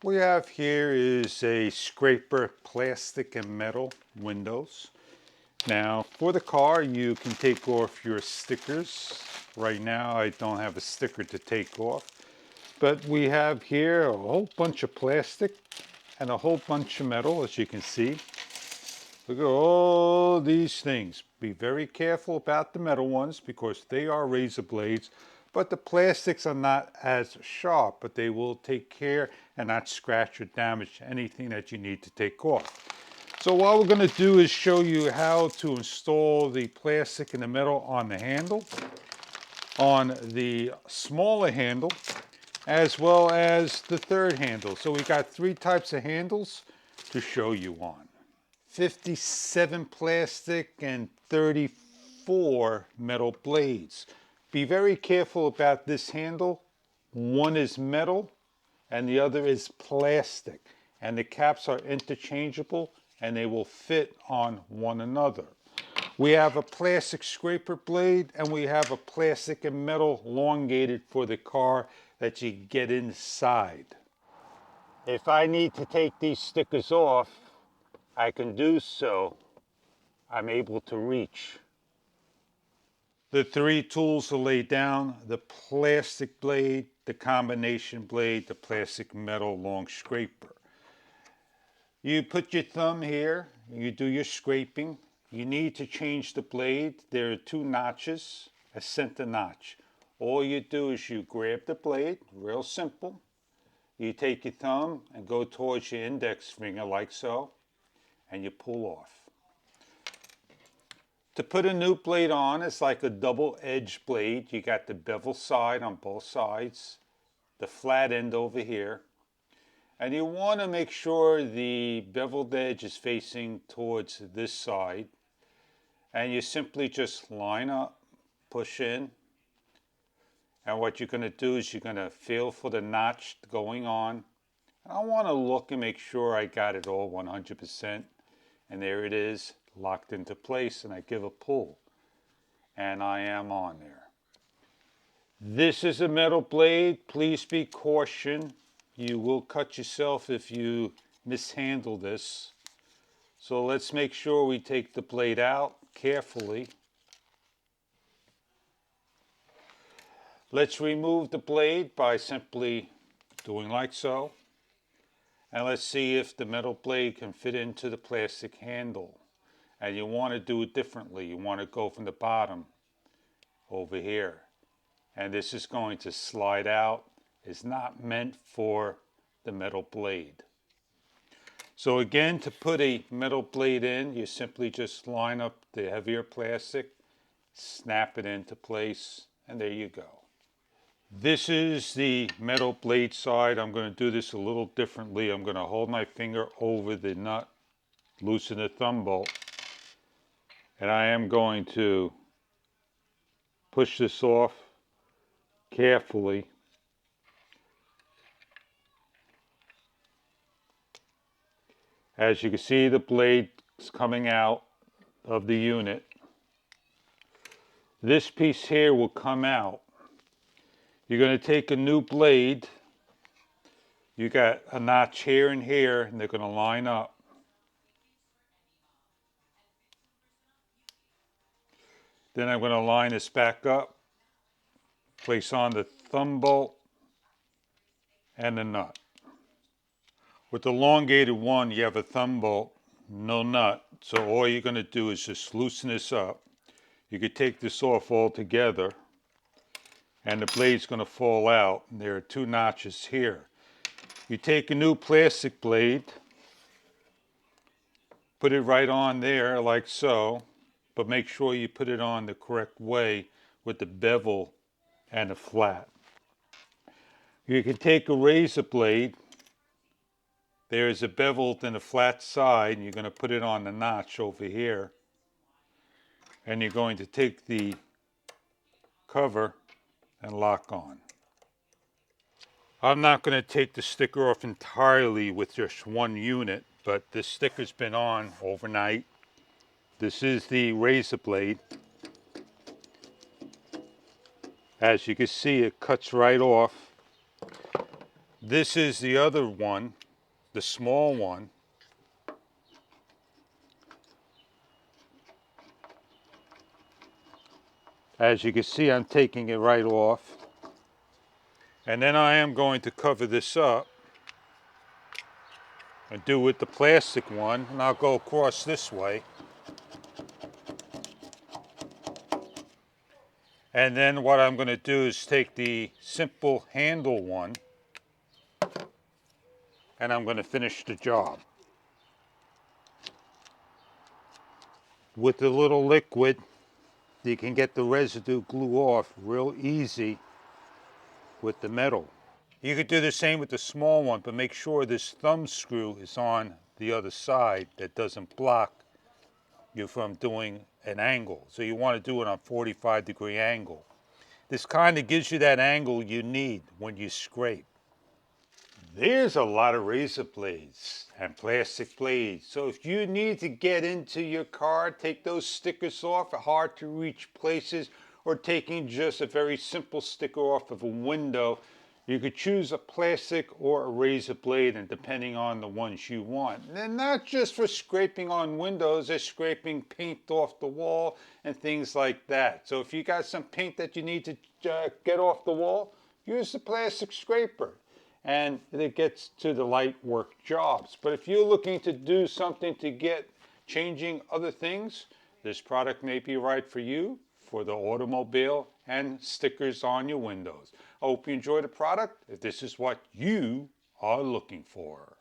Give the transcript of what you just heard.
What we have here is a scraper plastic and metal windows. Now for the car you can take off your stickers. Right now I don't have a sticker to take off, but we have here a whole bunch of plastic and a whole bunch of metal, as you can see. Look at all these things. Be very careful about the metal ones because they are razor blades, but the plastics are not as sharp, but they will take care and not scratch or damage anything that you need to take off. So what we're going to do is show you how to install the plastic and the metal on the handle, on the smaller handle, as well as the third handle. So we got three types of handles to show you on. 57 plastic and 34 metal blades. Be very careful about this handle. One is metal and the other is plastic, and the caps are interchangeable and they will fit on one another. We have a plastic scraper blade and we have a plastic and metal elongated for the car that you get inside. If I need to take these stickers off, I can do so. I'm able to reach. The three tools are laid down: the plastic blade, the combination blade, the plastic metal long scraper. You put your thumb here, you do your scraping. You need to change the blade. There are two notches, a center notch. All you do is you grab the blade, real simple. You take your thumb and go towards your index finger like so, and you pull off. To put a new blade on, it's like a double-edged blade. You got the bevel side on both sides, the flat end over here. And you want to make sure the beveled edge is facing towards this side. And you simply just line up, push in. And what you're going to do is you're going to feel for the notch going on. And I want to look and make sure I got it all 100%. And there it is, locked into place, and I give a pull. And I am on there. This is a metal blade. Please be cautioned. You will cut yourself if you mishandle this. So let's make sure we take the blade out carefully. Let's remove the blade by simply doing like so. And let's see if the metal blade can fit into the plastic handle. And you want to do it differently. You want to go from the bottom over here. And this is going to slide out. It's not meant for the metal blade. So again, to put a metal blade in, you simply just line up the heavier plastic, snap it into place, and there you go. This is the metal blade side. I'm going to do this a little differently. I'm going to hold my finger over the nut, loosen the thumb bolt, and I am going to push this off carefully. As you can see, the blade is coming out of the unit. This piece here will come out. You're going to take a new blade. You got a notch here and here, and they're going to line up. Then I'm going to line this back up, place on the thumb bolt and the nut. With the elongated one, you have a thumb bolt, no nut. So all you're going to do is just loosen this up. You could take this off altogether, and the blade's going to fall out. And there are two notches here. You take a new plastic blade, put it right on there like so, but make sure you put it on the correct way with the bevel and the flat. You can take a razor blade. There's a beveled and a flat side, and you're going to put it on the notch over here. And you're going to take the cover and lock on. I'm not going to take the sticker off entirely with just one unit, but this sticker's been on overnight. This is the razor blade. As you can see, it cuts right off. This is the other one, the small one. As you can see, I'm taking it right off. And then I am going to cover this up and do with the plastic one, and I'll go across this way. And then what I'm going to do is take the simple handle one and I'm going to finish the job. With the little liquid, you can get the residue glue off real easy with the metal. You could do the same with the small one, but make sure this thumb screw is on the other side that doesn't block you from doing an angle. So you want to do it on 45-degree angle. This kind of gives you that angle you need when you scrape. There's a lot of razor blades and plastic blades. So if you need to get into your car, take those stickers off at hard to reach places, or taking just a very simple sticker off of a window, you could choose a plastic or a razor blade, and depending on the ones you want. And they're not just for scraping on windows, they're scraping paint off the wall and things like that. So if you got some paint that you need to get off the wall, use the plastic scraper. And it gets to the light work jobs. But if you're looking to do something to get changing other things, this product may be right for you for the automobile and stickers on your windows. I hope you enjoy the product if this is what you are looking for.